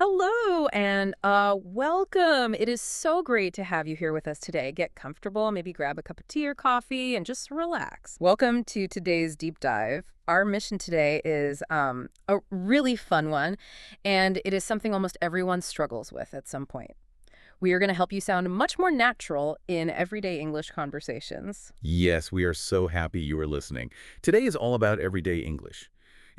Hello and welcome. It is so great to have you here with us today. Get comfortable, maybe grab a cup of tea or coffee and just relax. Welcome to today's deep dive. Our mission today is a really fun one, and it is something almost everyone struggles with at some point. We are going to help you sound much more natural in everyday English conversations. Yes, we are so happy you are listening. Today is all about everyday English.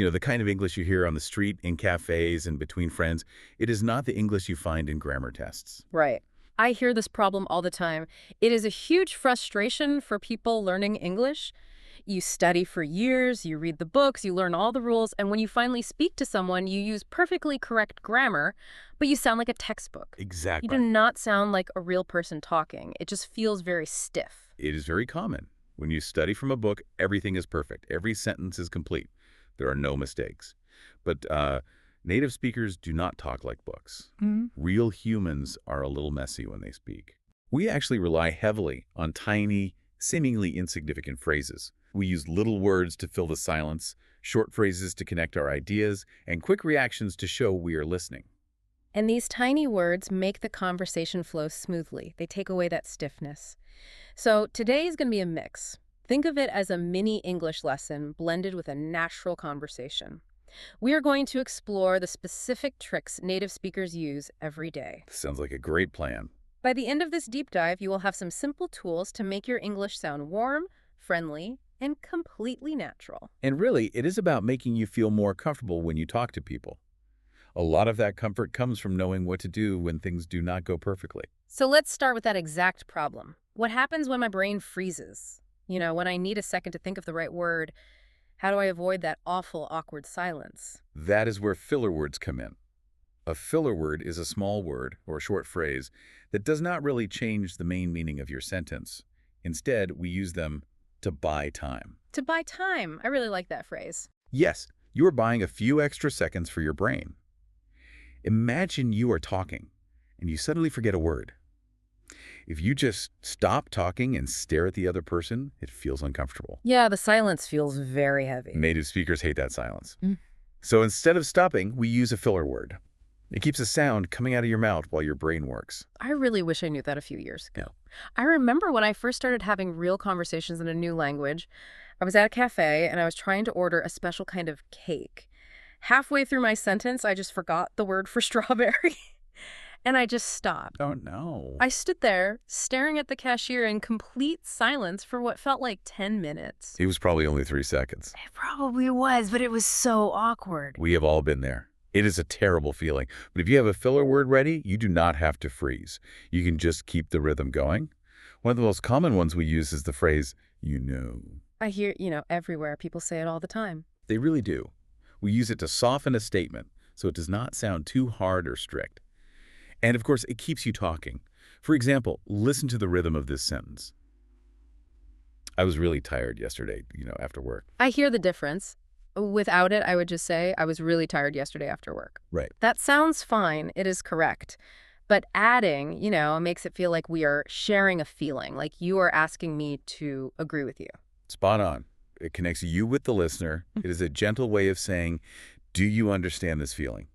The kind of English you hear on the street, in cafes, and between friends. It is not the English you find in grammar tests. Right. I hear this problem all the time. It is a huge frustration for people learning English. You study for years, you read the books, you learn all the rules, and when you finally speak to someone, you use perfectly correct grammar, but you sound like a textbook. You do Exactly. not sound like a real person talking. It just feels very stiff. It is very common. When you study from a book, everything is perfect. Every sentence is complete. There are no mistakes. But native speakers do not talk like books. Real humans are a little messy when they speak. We actually rely heavily on tiny, seemingly insignificant phrases. We use little words to fill the silence, short phrases to connect our ideas, and quick reactions to show we are listening. And these tiny words make the conversation flow smoothly. They take away that stiffness. So today is going to be a mix. Think of it as a mini English lesson blended with a natural conversation. We are going to explore the specific tricks native speakers use every day. Sounds like a great plan. By the end of this deep dive, you will have some simple tools to make your English sound warm, friendly, and completely natural. And really, it is about making you feel more comfortable when you talk to people. A lot of that comfort comes from knowing what to do when things do not go perfectly. So let's start with that exact problem. What happens when my brain freezes? When I need a second to think of the right word, how do I avoid that awful, awkward silence? That is where filler words come in. A filler word is a small word or a short phrase that does not really change the main meaning of your sentence. Instead, we use them to buy time. To buy time. I really like that phrase. Yes, you are buying a few extra seconds for your brain. Imagine you are talking and you suddenly forget a word. If you just stop talking and stare at the other person, it feels uncomfortable. Yeah, the silence feels very heavy. Native speakers hate that silence. Mm. So instead of stopping, we use a filler word. It keeps a sound coming out of your mouth while your brain works. I really wish I knew that a few years ago. I remember when I first started having real conversations in a new language, I was at a cafe and I was trying to order a special kind of cake. Halfway through my sentence, I just forgot the word for strawberry. And I just stopped. Oh, no. I stood there, staring at the cashier in complete silence for what felt like 10 minutes. It was probably only 3 seconds. It probably was, but it was so awkward. We have all been there. It is a terrible feeling. But if you have a filler word ready, you do not have to freeze. You can just keep the rhythm going. One of the most common ones we use is the phrase, you know. I hear, everywhere. People say it all the time. They really do. We use it to soften a statement so it does not sound too hard or strict. And of course, it keeps you talking. For example, listen to the rhythm of this sentence. I was really tired yesterday, after work. I hear the difference. Without it, I would just say I was really tired yesterday after work. Right. That sounds fine. It is correct. But adding, makes it feel like we are sharing a feeling, like you are asking me to agree with you. Spot on. It connects you with the listener. It is a gentle way of saying, do you understand this feeling?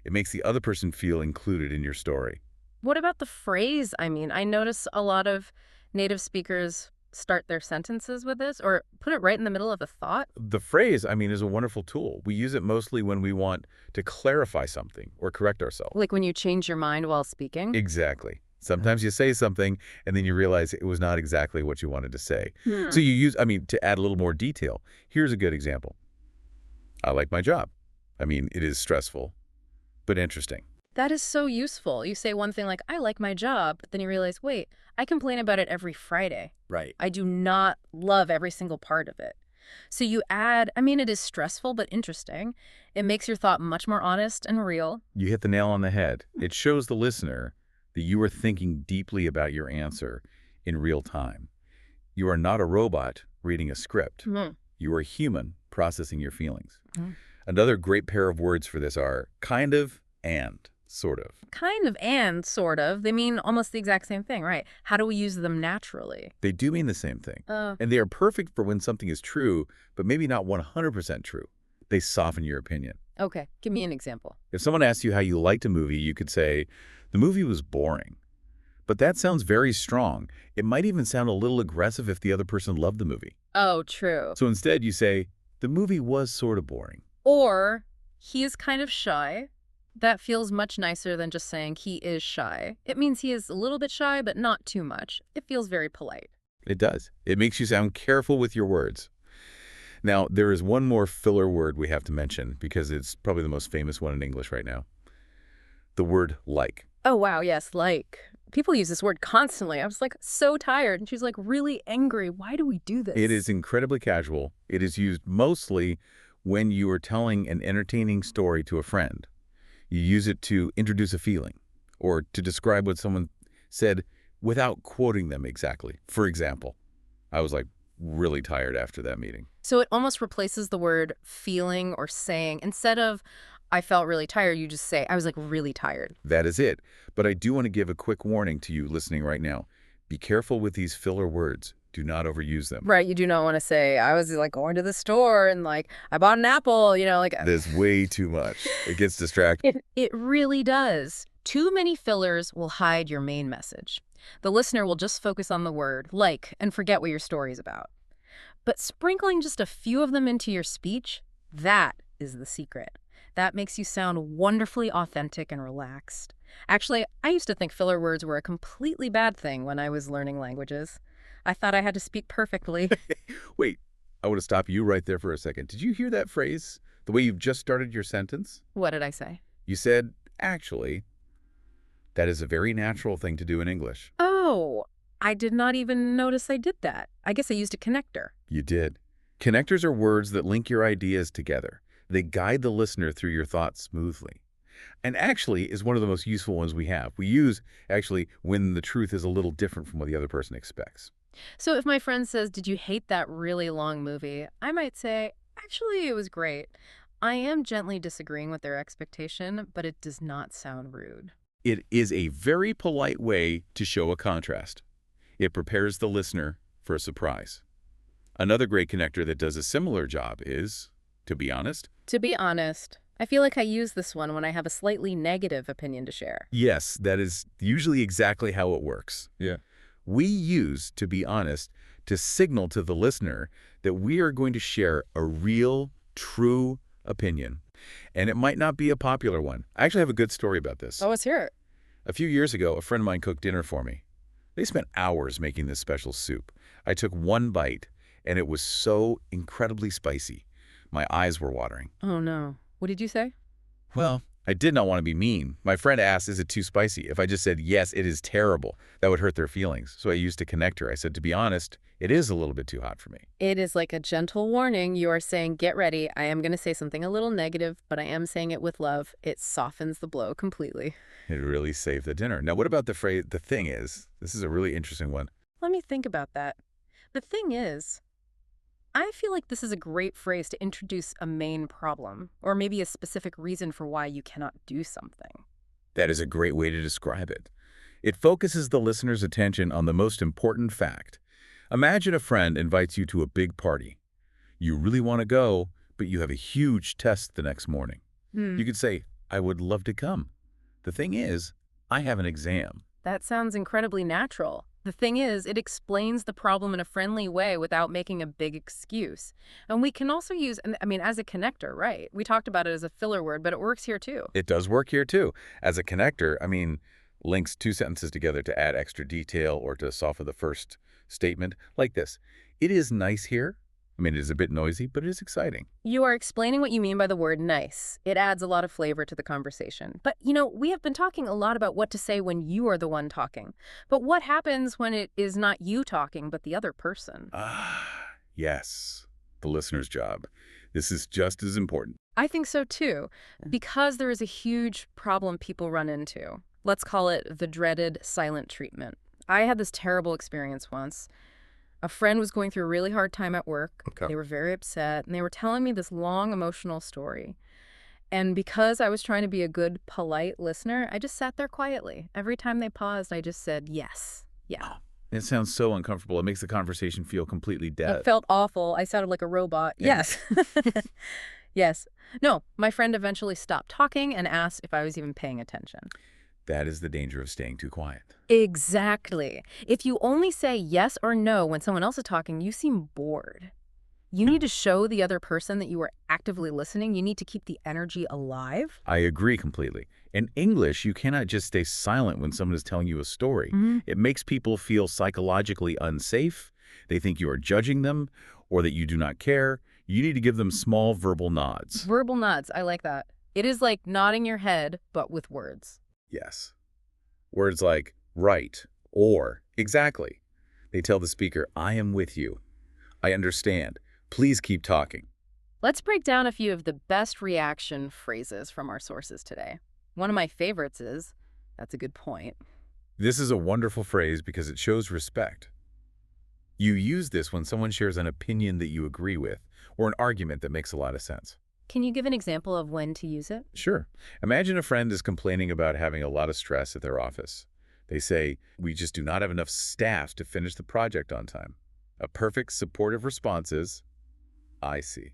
It makes the other person feel included in your story. What about the phrase? I notice a lot of native speakers start their sentences with this or put it right in the middle of a thought. The phrase, is a wonderful tool. We use it mostly when we want to clarify something or correct ourselves. Like when you change your mind while speaking. Exactly. Sometimes you say something and then you realize it was not exactly what you wanted to say. So you use, to add a little more detail. Here's a good example. I like my job. It is stressful, but interesting. That is so useful. You say one thing like, I like my job, but then you realize, wait, I complain about it every Friday. Right. I do not love every single part of it. So you add, it is stressful, but interesting. It makes your thought much more honest and real. You hit the nail on the head. It shows the listener that you are thinking deeply about your answer in real time. You are not a robot reading a script. You are human processing your feelings. Another great pair of words for this are kind of and sort of. Kind of and sort of. They mean almost the exact same thing, right? How do we use them naturally? They do mean the same thing. And they are perfect for when something is true, but maybe not 100% true. They soften your opinion. Okay, give me an example. If someone asks you how you liked a movie, you could say, the movie was boring. But that sounds very strong. It might even sound a little aggressive if the other person loved the movie. Oh, true. So instead you say, the movie was sort of boring. Or, he is kind of shy. That feels much nicer than just saying he is shy. It means he is a little bit shy, but not too much. It feels very polite. It does. It makes you sound careful with your words. Now, there is one more filler word we have to mention because it's probably the most famous one in English right now. The word like. Oh, wow, yes, like. People use this word constantly. I was like so tired, and she's like really angry. Why do we do this? It is incredibly casual. It is used mostly when you are telling an entertaining story to a friend. You use it to introduce a feeling or to describe what someone said without quoting them exactly. For example, I was like really tired after that meeting. So it almost replaces the word feeling or saying. Instead of, I felt really tired, you just say, I was like really tired. That is it. But I do want to give a quick warning to you listening right now. Be careful with these filler words. Do not overuse them. Right, you do not want to say, I was like going to the store and like, I bought an apple, like. There's way too much. It gets distracting. It really does. Too many fillers will hide your main message. The listener will just focus on the word, like, and forget what your story is about. But sprinkling just a few of them into your speech, that is the secret. That makes you sound wonderfully authentic and relaxed. Actually, I used to think filler words were a completely bad thing when I was learning languages. I thought I had to speak perfectly. Wait, I want to stop you right there for a second. Did you hear that phrase? The way you've just started your sentence? What did I say? You said, actually. That is a very natural thing to do in English. Oh, I did not even notice I did that. I guess I used a connector. You did. Connectors are words that link your ideas together. They guide the listener through your thoughts smoothly. And actually is one of the most useful ones we have. We use, actually, when the truth is a little different from what the other person expects. So if my friend says, did you hate that really long movie? I might say, actually, it was great. I am gently disagreeing with their expectation, but it does not sound rude. It is a very polite way to show a contrast. It prepares the listener for a surprise. Another great connector that does a similar job is, to be honest. To be honest, I feel like I use this one when I have a slightly negative opinion to share. Yes, that is usually exactly how it works. Yeah. We use, to be honest, to signal to the listener that we are going to share a real, true opinion. And it might not be a popular one. I actually have a good story about this. Oh, let's hear it. A few years ago, a friend of mine cooked dinner for me. They spent hours making this special soup. I took one bite, and it was so incredibly spicy. My eyes were watering. Oh, no. What did you say? Well, I did not want to be mean. My friend asked, is it too spicy? If I just said, yes, it is terrible, that would hurt their feelings. So I used a connector. I said, to be honest, it is a little bit too hot for me. It is like a gentle warning. You are saying, get ready. I am going to say something a little negative, but I am saying it with love. It softens the blow completely. It really saved the dinner. Now, what about the phrase, the thing is? This is a really interesting one. Let me think about that. The thing is, I feel like this is a great phrase to introduce a main problem, or maybe a specific reason for why you cannot do something. That is a great way to describe it. It focuses the listener's attention on the most important fact. Imagine a friend invites you to a big party. You really want to go, but you have a huge test the next morning. You could say, I would love to come. The thing is, I have an exam. That sounds incredibly natural. The thing is, it explains the problem in a friendly way without making a big excuse. And we can also use, as a connector, right? We talked about it as a filler word, but it works here too. It does work here too. As a connector, links two sentences together to add extra detail or to soften the first statement, like this. It is nice here. It is a bit noisy, but it is exciting. You are explaining what you mean by the word nice. It adds a lot of flavor to the conversation. But, we have been talking a lot about what to say when you are the one talking. But what happens when it is not you talking, but the other person? Yes, the listener's job. This is just as important. I think so too, because there is a huge problem people run into. Let's call it the dreaded silent treatment. I had this terrible experience once. A friend was going through a really hard time at work. Okay. They were very upset, and they were telling me this long emotional story. And because I was trying to be a good, polite listener, I just sat there quietly. Every time they paused, I just said, yes, yeah. It sounds so uncomfortable. It makes the conversation feel completely dead. It felt awful. I sounded like a robot. Yeah. Yes. Yes. No, my friend eventually stopped talking and asked if I was even paying attention. That is the danger of staying too quiet. Exactly. If you only say yes or no when someone else is talking, you seem bored. You need to show the other person that you are actively listening. You need to keep the energy alive. I agree completely. In English, you cannot just stay silent when someone is telling you a story. Mhm. It makes people feel psychologically unsafe. They think you are judging them or that you do not care. You need to give them small verbal nods. Verbal nods. I like that. It is like nodding your head, but with words. Yes. Words like right or exactly. They tell the speaker, I am with you. I understand. Please keep talking. Let's break down a few of the best reaction phrases from our sources today. One of my favorites is, that's a good point. This is a wonderful phrase because it shows respect. You use this when someone shares an opinion that you agree with or an argument that makes a lot of sense. Can you give an example of when to use it? Sure. Imagine a friend is complaining about having a lot of stress at their office. They say, we just do not have enough staff to finish the project on time. A perfect supportive response is, I see.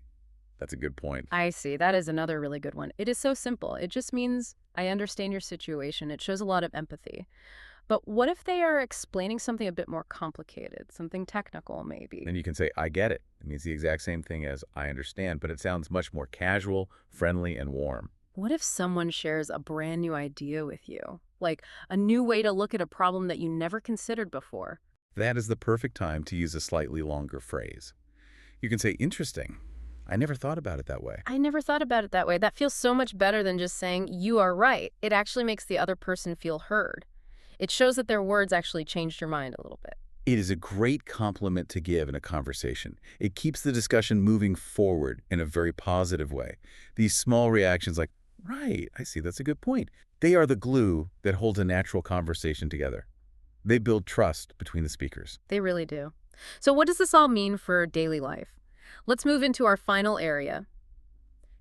That's a good point. I see. That is another really good one. It is so simple. It just means I understand your situation. It shows a lot of empathy. But what if they are explaining something a bit more complicated, something technical maybe? Then you can say, I get it. It means the exact same thing as I understand, but it sounds much more casual, friendly, and warm. What if someone shares a brand new idea with you? Like a new way to look at a problem that you never considered before? That is the perfect time to use a slightly longer phrase. You can say, interesting. I never thought about it that way. I never thought about it that way. That feels so much better than just saying, you are right. It actually makes the other person feel heard. It shows that their words actually changed your mind a little bit. It is a great compliment to give in a conversation. It keeps the discussion moving forward in a very positive way. These small reactions like, right, I see, that's a good point. They are the glue that holds a natural conversation together. They build trust between the speakers. They really do. So what does this all mean for daily life? Let's move into our final area.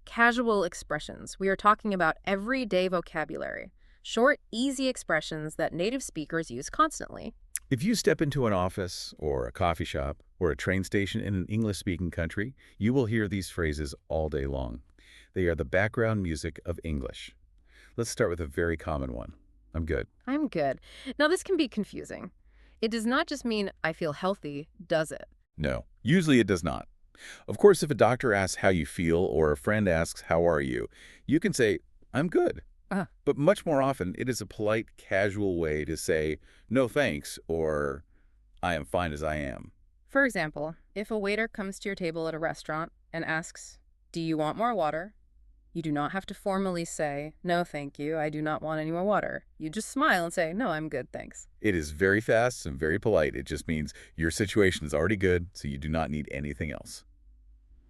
Casual expressions. We are talking about everyday vocabulary. Short, easy expressions that native speakers use constantly. If you step into an office or a coffee shop or a train station in an English-speaking country, you will hear these phrases all day long. They are the background music of English. Let's start with a very common one. I'm good. I'm good. Now, this can be confusing. It does not just mean I feel healthy, does it? No, usually it does not. Of course, if a doctor asks how you feel or a friend asks, how are you, you can say, I'm good. But much more often, it is a polite, casual way to say, no thanks, or I am fine as I am. For example, if a waiter comes to your table at a restaurant and asks, do you want more water? You do not have to formally say, no, thank you, I do not want any more water. You just smile and say, no, I'm good, thanks. It is very fast and very polite. It just means your situation is already good, so you do not need anything else.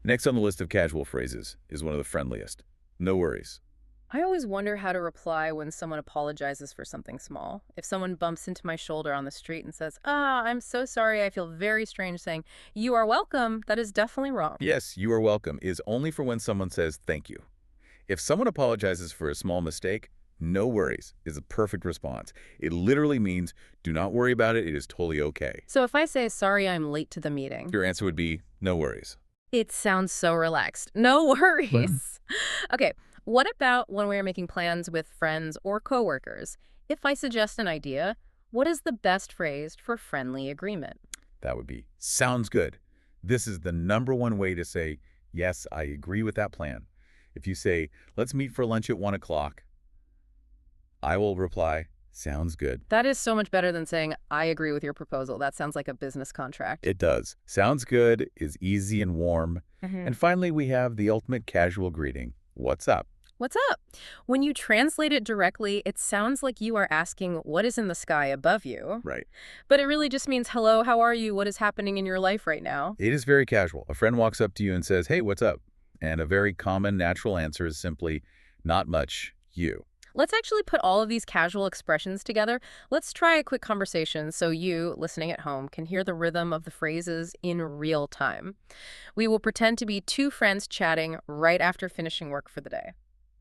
Next on the list of casual phrases is one of the friendliest. No worries. I always wonder how to reply when someone apologizes for something small. If someone bumps into my shoulder on the street and says, I'm so sorry, I feel very strange saying, you are welcome, that is definitely wrong. Yes, you are welcome is only for when someone says thank you. If someone apologizes for a small mistake, no worries is a perfect response. It literally means do not worry about it. It is totally okay. So if I say, sorry, I'm late to the meeting, Your answer would be no worries. it sounds so relaxed. No worries. Okay, what about when we are making plans with friends or coworkers? If I suggest an idea, what is the best phrase for friendly agreement? That would be sounds good. This is the #1 way to say, yes, I agree with that plan. If you say, let's meet for lunch at 1 o'clock, I will reply, sounds good. That is so much better than saying, I agree with your proposal. That sounds like a business contract. It does. Sounds good is easy and warm. And finally, we have the ultimate casual greeting. What's up? What's up? When you translate it directly, it sounds like you are asking what is in the sky above you. Right. But it really just means, hello, how are you? What is happening in your life right now? It is very casual. A friend walks up to you and says, hey, what's up? And a very common, natural answer is simply, not much, you. Let's actually put all of these casual expressions together. Let's try a quick conversation so you, listening at home, can hear the rhythm of the phrases in real time. We will pretend to be two friends chatting right after finishing work for the day.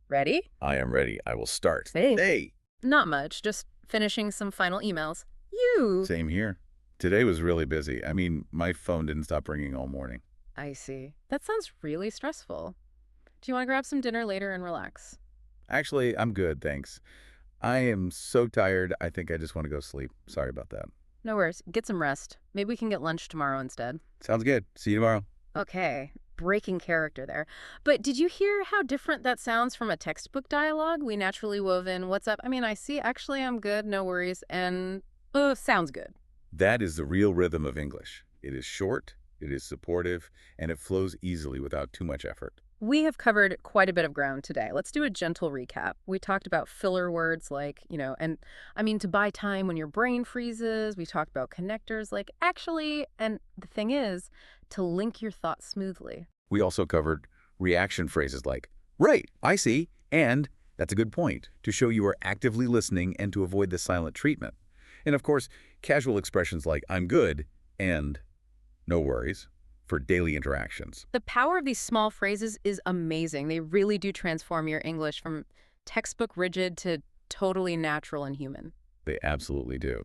Ready? I am ready. I will start. Hey. Not much, just finishing some final emails. You. Same here. Today was really busy. My phone didn't stop ringing all morning. I see. That sounds really stressful. Do you want to grab some dinner later and relax? Actually, I'm good, thanks. I am so tired, I think I just want to go sleep. Sorry about that. No worries. Get some rest. Maybe we can get lunch tomorrow instead. Sounds good. See you tomorrow. Okay, breaking character there. But did you hear how different that sounds from a textbook dialogue? We naturally wove in, what's up? I mean, I see, actually, I'm good, no worries, and, sounds good. That is the real rhythm of English. It is short, it is supportive, and it flows easily without too much effort. We have covered quite a bit of ground today. Let's do a gentle recap. We talked about filler words like, and I mean, to buy time when your brain freezes. We talked about connectors like actually, and the thing is, to link your thoughts smoothly. We also covered reaction phrases like, right, I see, and that's a good point, to show you are actively listening and to avoid the silent treatment. And of course, casual expressions like, I'm good, and no worries, for daily interactions. The power of these small phrases is amazing. They really do transform your English from textbook rigid to totally natural and human. They absolutely do.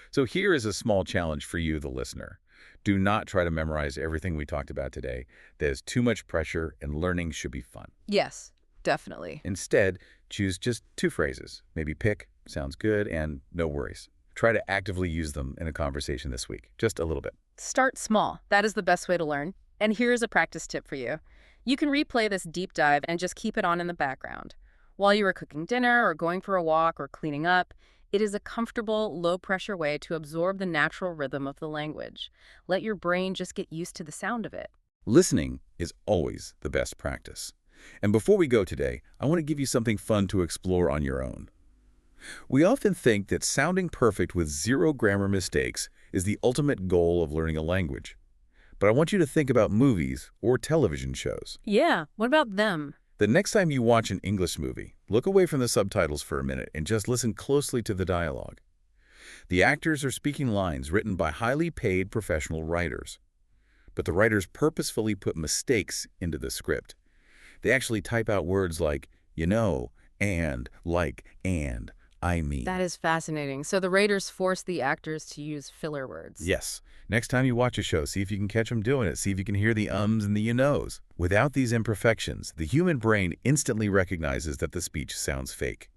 So here is a small challenge for you, the listener. Do not try to memorize everything we talked about today. There's too much pressure, and learning should be fun. Yes, definitely. Instead, choose just two phrases. Maybe pick, sounds good, and no worries. Try to actively use them in a conversation this week, just a little bit. Start small. That is the best way to learn. And here's a practice tip for you. You can replay this deep dive and just keep it on in the background. While you are cooking dinner or going for a walk or cleaning up, it is a comfortable, low-pressure way to absorb the natural rhythm of the language. Let your brain just get used to the sound of it. Listening is always the best practice. And before we go today, I want to give you something fun to explore on your own. We often think that sounding perfect with zero grammar mistakes is the ultimate goal of learning a language. But I want you to think about movies or television shows. Yeah, what about them? The next time you watch an English movie, look away from the subtitles for a minute and just listen closely to the dialogue. The actors are speaking lines written by highly paid professional writers. But the writers purposefully put mistakes into the script. They actually type out words like, you know, and, like, and, I mean. That is fascinating. So the writers force the actors to use filler words. Yes. Next time you watch a show, see if you can catch them doing it. See if you can hear the ums and the you knows. Without these imperfections, the human brain instantly recognizes that the speech sounds fake.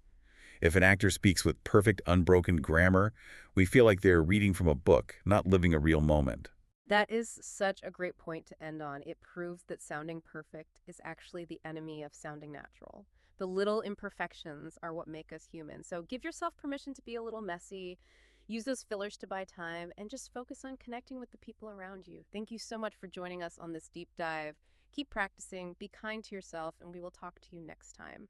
If an actor speaks with perfect, unbroken grammar, we feel like they're reading from a book, not living a real moment. That is such a great point to end on. It proves that sounding perfect is actually the enemy of sounding natural. The little imperfections are what make us human. So give yourself permission to be a little messy, use those fillers to buy time, and just focus on connecting with the people around you. Thank you so much for joining us on this deep dive. Keep practicing, be kind to yourself, and we will talk to you next time.